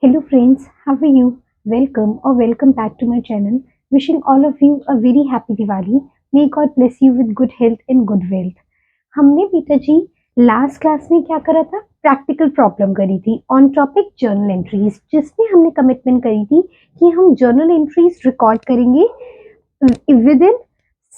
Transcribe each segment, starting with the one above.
Hello friends, how are you? Welcome or welcome back to my channel. Wishing all of you a very happy Diwali. May God bless you with good health and good wealth. हमने बेटा जी last class में क्या करा था? Practical problem करी थी on topic journal entries, जिसमें हमने कमिटमेंट करी थी कि हम जर्नल एंट्रीज रिकॉर्ड करेंगे with in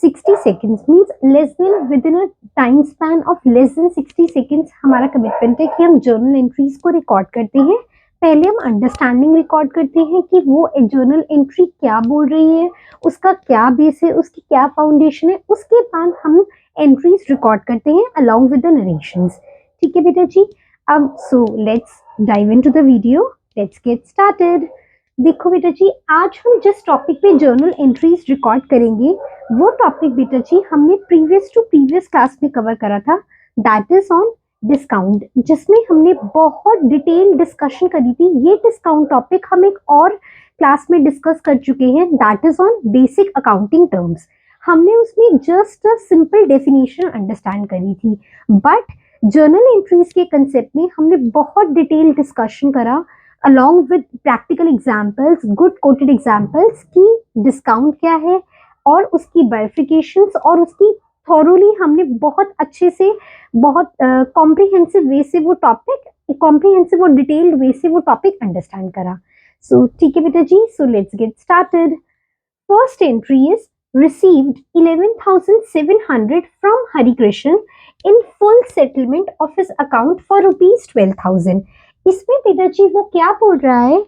60 seconds, means less than with in a time span of less than 60 seconds. हमारा कमिटमेंट है कि हम जर्नल एंट्रीज को रिकॉर्ड करते हैं. पहले हम अंडरस्टैंडिंग रिकॉर्ड करते हैं कि वो जर्नल एंट्री क्या बोल रही है, उसका क्या बेस है, उसकी क्या फाउंडेशन है. उसके बाद हम एंट्रीज रिकॉर्ड करते हैं अलोंग विद द नरेशंस. ठीक है बेटा जी. अब so let's dive into the video. Let's get started. देखो बेटा जी, आज हम जिस टॉपिक पे जर्नल एंट्रीज रिकॉर्ड करेंगे वो टॉपिक बेटा जी हमने प्रीवियस क्लास में कवर करा था. दैट इज ऑन डिस्काउंट, जिसमें हमने बहुत डिटेल डिस्कशन करी थी. ये डिस्काउंट टॉपिक हम एक और क्लास में डिस्कस कर चुके हैं. That is on basic accounting terms. हमने उसमें just a simple definition understand करी थी, बट जर्नल एंट्रीज के कंसेप्ट में हमने बहुत डिटेल डिस्कशन करा along with practical examples, good quoted examples कि डिस्काउंट क्या है और उसकी बाइफिकेशंस और उसकी थॉरोली हमने बहुत अच्छे से, बहुत कॉम्प्रिहेंसिव वे से वो टॉपिक, कॉम्प्रिहेंसिव और डिटेल्ड वे से वो टॉपिक अंडरस्टैंड करा. सो ठीक है बेटा जी, so let's get started. First entry is received 11,700 from Hari Krishnan in full settlement of his account for rupees 12,000. इसमें बेटा जी वो क्या बोल रहा है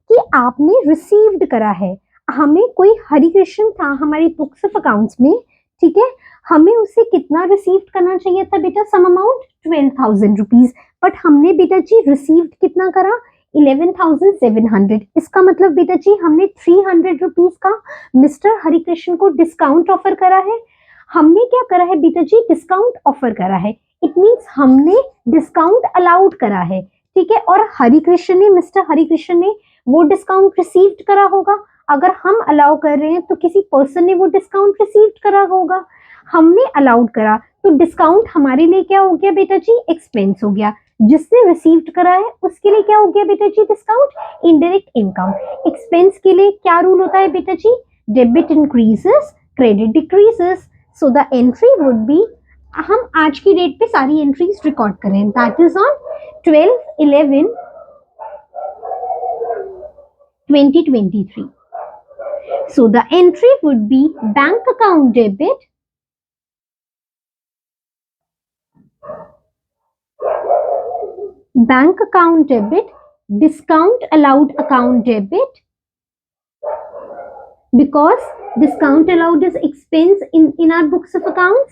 कि आपने रिसीव्ड करा है. हमें कोई हरि कृष्ण था हमारी बुक्स ऑफ अकाउंट्स में, ठीक है. हमें उसे कितना रिसीव करना चाहिए था बेटा? Some amount 12,000 rupees. बट हमने बेटा जी रिसीव्ड कितना करा? 11,700. इसका मतलब बेटा जी हमने 300 रुपीज का मिस्टर हरि कृष्ण को डिस्काउंट ऑफर करा है. हमने क्या करा है बेटा जी? डिस्काउंट ऑफर करा है. इट मीन्स हमने डिस्काउंट अलाउड करा है, ठीक है. और हरि कृष्ण ने, मिस्टर हरि कृष्ण ने वो डिस्काउंट रिसीव्ड करा होगा. अगर हम अलाउ कर रहे हैं तो किसी पर्सन ने वो डिस्काउंट रिसीव्ड करा होगा. हमने अलाउड करा तो डिस्काउंट हमारे लिए क्या हो गया बेटा जी? एक्सपेंस हो गया. जिसने रिसीव्ड करा है उसके लिए क्या हो गया बेटा जी? डिस्काउंट. Indirect income. एक्सपेंस के लिए क्या रूल होता है बेटा जी? Debit increases, credit decreases. So the entry would be, हम आज की डेट पे सारी एंट्रीज रिकॉर्ड करें. That is on 12/11/2023. So the entry would be bank account debit, bank account debit, discount allowed account debit, because discount allowed is expense in our books of accounts.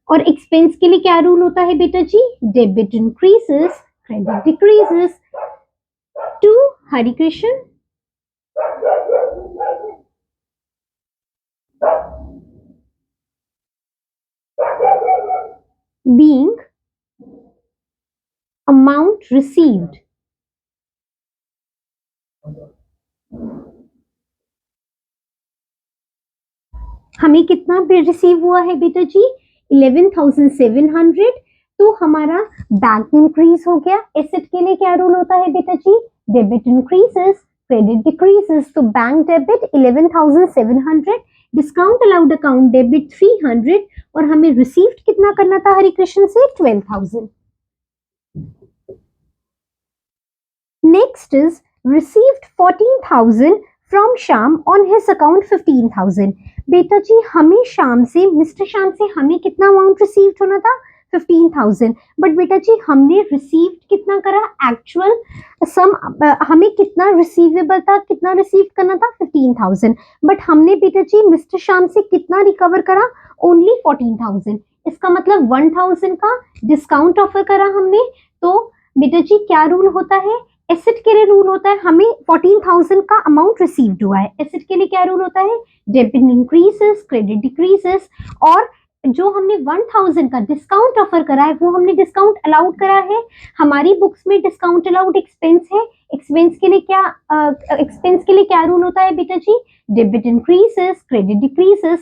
और expense के लिए क्या rule होता है बेटा जी? Debit increases, credit decreases. To Hari Krishna, being amount received. हमें कितना बिल रिसीव हुआ है बेटा जी? 11,700. तो हमारा बैंक इंक्रीज हो गया. एसेट के लिए क्या रूल होता है बेटा जी? Debit increases, credit decreases. तो bank debit 11,700, discount allowed account debit 300, और हमें रिसीव्ड कितना करना था हरि कृष्ण से? 12,000. Next is received 14,000 from Sham on his account 15,000. बेटा जी हमें शाम से, मिस्टर शाम से हमें कितना अमाउंट रिसीव्ड होना था? 15,000. बट बेटा जी हमने रिसीव्ड कितना करा? एक्चुअल सम हमें कितना रिसीवेबल था, कितना रिसीव करना था? 15,000. बट हमने बेटा जी मिस्टर शाम से कितना रिकवर करा? ओनली 14,000. इसका मतलब 1,000 का डिस्काउंट ऑफर करा हमने. तो बेटा जी क्या रूल होता है? एसेट के लिए रूल होता है, हमें 14,000 का अमाउंट रिसीव्ड हुआ है. एसेट के लिए क्या रूल होता है? Debit increases, credit decreases. और जो हमने 1,000 का डिस्काउंट ऑफर करा है वो हमने डिस्काउंट अलाउड करा है. हमारी बुक्स में डिस्काउंट अलाउड एक्सपेंस है. एक्सपेंस के लिए क्या रूल होता है बेटा जी? Debit increases, credit decreases.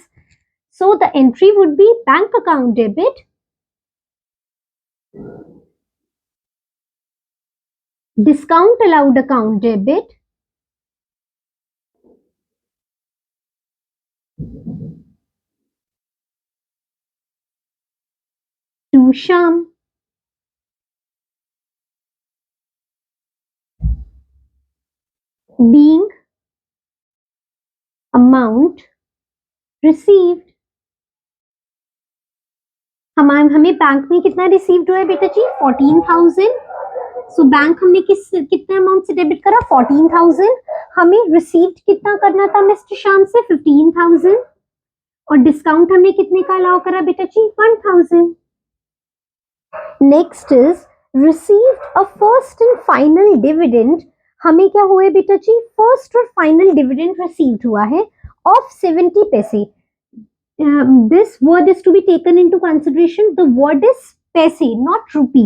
So the entry would be bank account debit Discount allowed account debit. To Sham. Being amount received. हमें बैंक में कितना रिसीव्ड हुआ है बेटा जी? 14,000. सो बैंक हमने कितने अमाउंट से डेबिट करा? 14,000. हमें रिसीव्ड कितना करना था मिस्टर श्याम से? 15,000. और डिस्काउंट हमने कितने का अलाउ करा बेटा जी? 1,000. Next is received a first and final dividend. हमें क्या हुआ है बेटा जी? फर्स्ट और फाइनल डिविडेंड रिसीव्ड हुआ है ऑफ 70 पैसे. This word is to be taken into consideration. The word is paise, not rupee.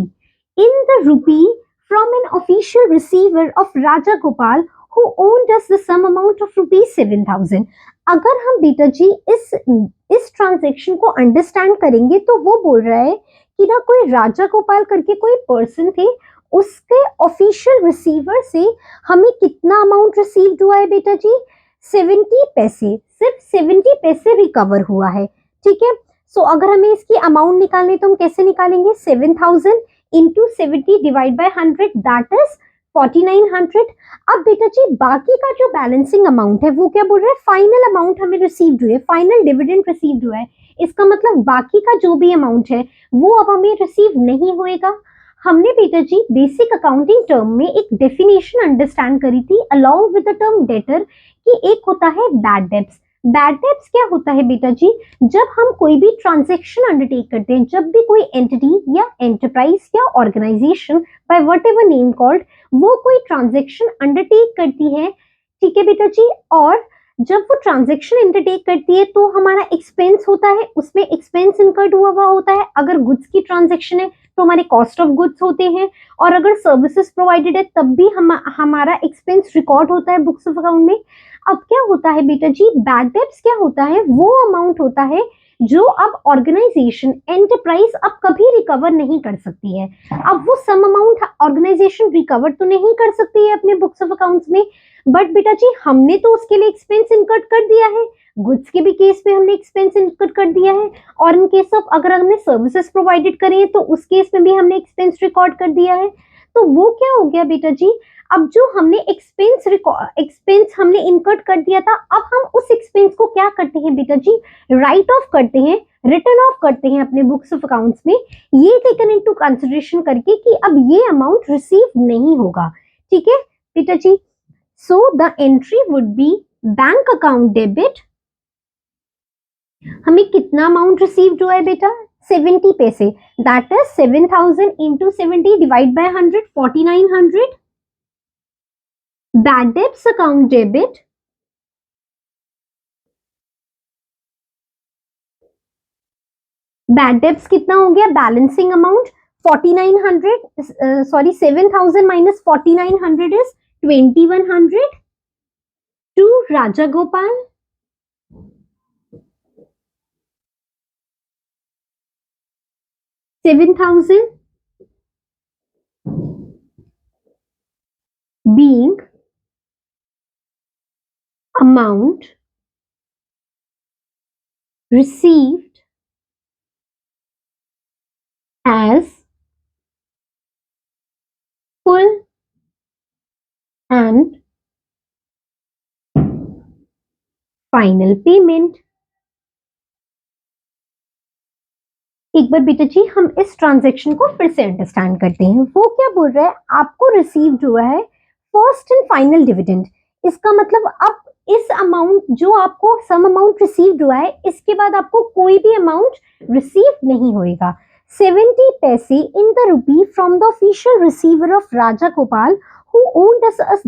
In the rupee from an official receiver of Raja Gopal who owned us the sum amount of rupees 7,000. अगर हम बेटा जी इस transaction को understand करेंगे तो वो बोल रहा है कि ना कोई राजा गोपाल करके कोई पर्सन थे, उसके ऑफिशियल रिसीवर से हमें कितना अमाउंट रिसीव्ड हुआ है बेटा जी? 70 पैसे. सिर्फ 70 पैसे रिकवर हुआ है. ठीक है. सो अगर हमें इसकी अमाउंट निकालनी तो हम कैसे निकालेंगे? 7,000 into 70 divide by 100, that is 4,900. अब बेटा जी बाकी का जो बैलेंसिंग अमाउंट है वो क्या बोल रहा है? फाइनल अमाउंट हमें रिसीव्ड हुए, फाइनल डिविडेंड रिसीव्ड हुआ है. इसका मतलब बाकी का जो भी अमाउंट है वो अब हमें रिसीव नहीं होएगा. हमने बेटा जी बेसिक अकाउंटिंग टर्म में एक डेफिनेशन अंडरस्टैंड करी थी along with the term debtor कि एक होता है बैड डेब्ट्स. बैड डेब्ट्स क्या होता है बेटा जी? जब हम कोई भी ट्रांजैक्शन अंडरटेक करते हैं, जब भी कोई एंटिटी या एंटरप्राइज या organisation by whatever name called वो कोई ट्रांजैक्शन अंडरटेक करती है, ठीक है बेटा जी, और जब वो ट्रांजैक्शन अंडरटेक करती है तो हमारा एक्सपेंस होता है, उसमें एक्सपेंस इनकर्ड हुआ होता है. अगर गुड्स की ट्रांजैक्शन है तो हमारे कॉस्ट ऑफ गुड्स होते हैं, और अगर सर्विसेज प्रोवाइडेड है तब भी हमारा एक्सपेंस रिकॉर्ड होता है बुक्स ऑफ अकाउंट में. अब क्या होता है बेटा जी? बैड डेब्ट्स क्या होता है? वो अमाउंट होता है जो अब ऑर्गेनाइजेशन एंटरप्राइज अब कभी रिकवर नहीं कर सकती है. अब वो सम अमाउंट ऑर्गेनाइजेशन रिकवर तो नहीं कर सकती है अपने बुक्स ऑफ अकाउंट्स में, बट बेटा जी हमने तो उसके लिए एक्सपेंस इनकर्ड कर दिया है. गुड्स के भी केस में हमने एक्सपेंस इनकर्ड कर दिया है, और इन केस ऑफ अगर हमने सर्विसेज प्रोवाइडेड करी है तो उस केस में भी हमने एक्सपेंस रिकॉर्ड कर दिया है. तो वो क्या हो गया बेटा जी? अब जो हमने एक्सपेंस हमने इनकर्ड कर दिया था, अब हम उस एक्सपेंस को क्या करते हैं बेटा जी? राइट ऑफ करते हैं, रिटर्न ऑफ करते हैं अपने बुक्स ऑफ अकाउंट्स में, ये टेकन इनटू कंसिडरेशन करके कि अब ये अमाउंट रिसीव नहीं होगा. ठीक है बेटा जी. So the entry would be bank account debit. हमें कितना अमाउंट रिसीव्ड हुआ है बेटा? 70 पैसे. That is 7,000 into 70 divide by 100, 4,900. Bad debts account debit. Bad debts कितना हो गया? Balancing amount 4,900, sorry 7,000 minus 4,900 is 2,100 to Raja Gopal. 7,000 being amount received as full and final payment. एक बार बेटा जी हम इस ट्रांजैक्शन को फिर से अंडरस्टैंड करते हैं. वो क्या बोल रहा है? आपको रिसीव्ड हुआ है फर्स्ट एंड फाइनल डिविडेंड. इसका मतलब अब इस अमाउंट जो आपको सम अमाउंट रिसीव्ड हुआ है, इसके बाद आपको कोई भी अमाउंट रिसीव नहीं होएगा. 70 paise in the rupee from the official receiver of Raja Gopal who owned us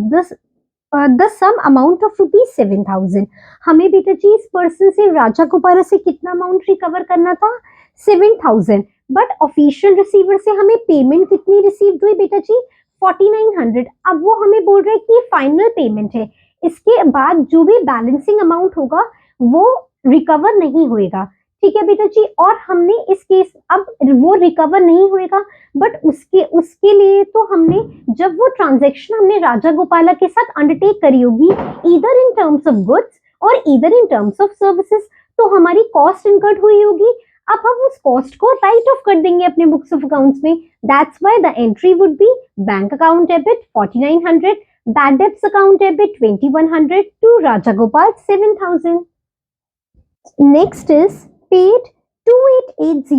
the sum amount of rupees 7,000. हमें बेटा जी इस पर्सन से, राजा गोपाल से कितना अमाउंट रिकवर करना था? 7,000. बट ऑफिशियल रिसीवर से हमें पेमेंट कितनी रिसीव्ड हुई बेटा जी? 4,900. अब वो हमें बोल रहे हैं कि फाइनल पेमेंट है, इसके बाद जो भी बैलेंसिंग अमाउंट होगा वो रिकवर नहीं होएगा. ठीक है बेटा जी। और हमने इस केस, अब वो रिकवर नहीं होएगा, बट उसके उसके लिए तो हमने, जब वो ट्रांजेक्शन हमने राजा गोपाला के साथ अंडरटेक करी होगी, either in terms of goods और either in terms of services, तो हमारी कॉस्ट इनकर्ड हुई होगी। अब हम उस कॉस्ट को राइट ऑफ कर देंगे अपने बुक्स ऑफ अकाउंट्स में। That's why the entry would be bank account debit 4900, bad debts account debit 2100 to Rajagopal 7000. Next is paid 2880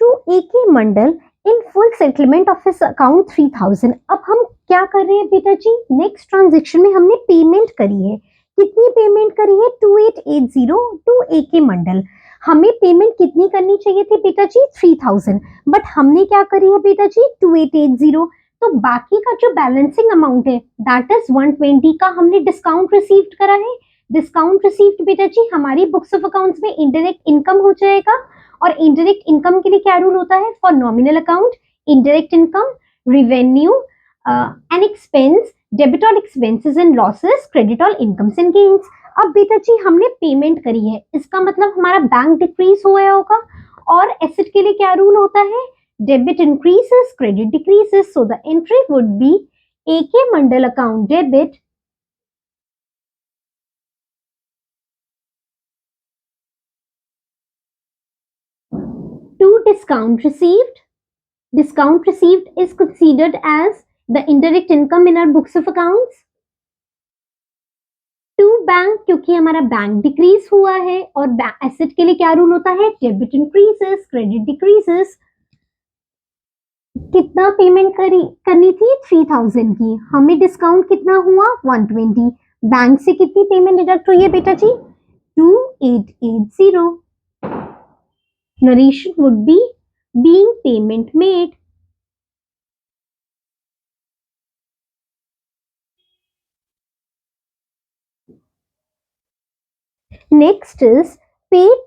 to AK Mandal in full settlement of his account 3000. अब हम क्या कर रहे हैं बेटा जी, नेक्स्ट ट्रांजेक्शन में हमने पेमेंट करी है। कितनी पेमेंट करी है? 2880 टू AK मंडल। हमें पेमेंट कितनी करनी चाहिए थी बेटा जी? 3000, बट हमने क्या करी है बेटा जी? 2880। तो बाकी का जो बैलेंसिंग अमाउंट है दैट इज 120 का हमने डिस्काउंट रिसीव्ड करा है। डिस्काउंट रिसीव्ड बेटा जी हमारी बुक्स ऑफ अकाउंट्स में इनडायरेक्ट इनकम हो जाएगा। और इनडायरेक्ट इनकम के लिए क्या रूल होता है? For nominal account indirect income, revenue and expense, debit all expenses and losses, credit all incomes and gains. अब बेटा जी हमने पेमेंट करी है, इसका मतलब हमारा बैंक डिक्रीज हुआ होगा। और एसेट के लिए क्या रूल होता है? debit increases, credit decreases. So the entry would be AK Mandal account debit to discount received. Discount received is considered as the indirect income in our books of accounts. To bank, क्योंकि हमारा bank decrease हुआ है। और asset के लिए क्या rule होता है? Debit increases, credit decreases. कितना पेमेंट करनी थी? 3000 की। हमें डिस्काउंट कितना हुआ? 120। बैंक से कितनी पेमेंट डिडक्ट हुई है बेटा जी? 2880। Narration would be being payment made. Next is paid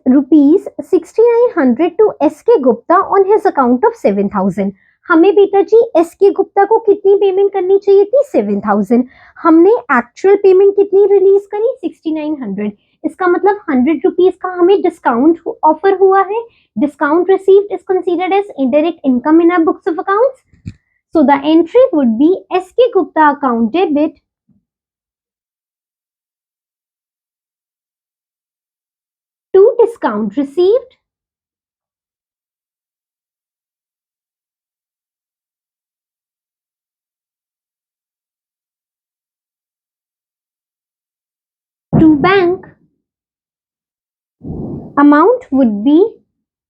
rupees 6900 to SK Gupta on his account of 7000। हमें बेटा जी SK गुप्ता को कितनी पेमेंट करनी चाहिए थी? 7000। हमने एक्चुअल पेमेंट कितनी रिलीज करी? 6900। इसका मतलब 100 रुपीज का हमें डिस्काउंट ऑफर हुआ है। Discount received is considered as indirect income in our books of accounts. So the entry would be SK Gupta account debit to discount received to bank। Amount would be,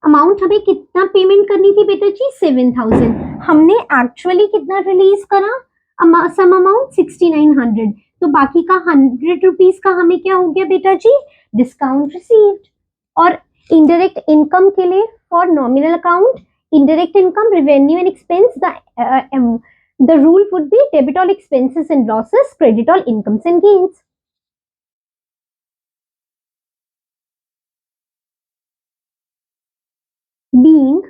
amount हमें कितना payment करनी थी बेटा जी? 7000। हमने actually कितना release करा? Sum amount 6900। तो बाकी का 100 रुपीज का हमें क्या हो गया बेटा जी? Discount received. और इनडायरेक्ट इनकम के लिए for nominal account indirect income, revenue and expense, the rule would be debit all expenses and losses, credit all incomes and gains. Being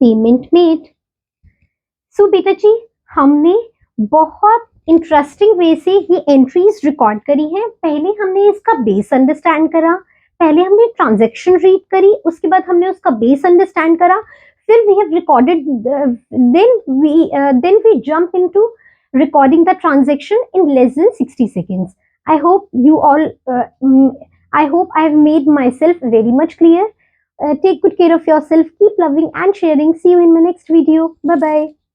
payment made. So बेटा जी हमने बहुत इंटरेस्टिंग वे से ये entries record करी हैं। पहले हमने इसका बेस अंडरस्टैंड करा, पहले हमने ट्रांजैक्शन रीड करी, उसके बाद हमने उसका बेस अंडरस्टैंड करा, फिर we have recorded, then we jump into recording the transaction in less than 60 seconds. I hope you all I hope I have made myself very much clear. Take good care of yourself, keep loving and sharing. See you in my next video. Bye bye.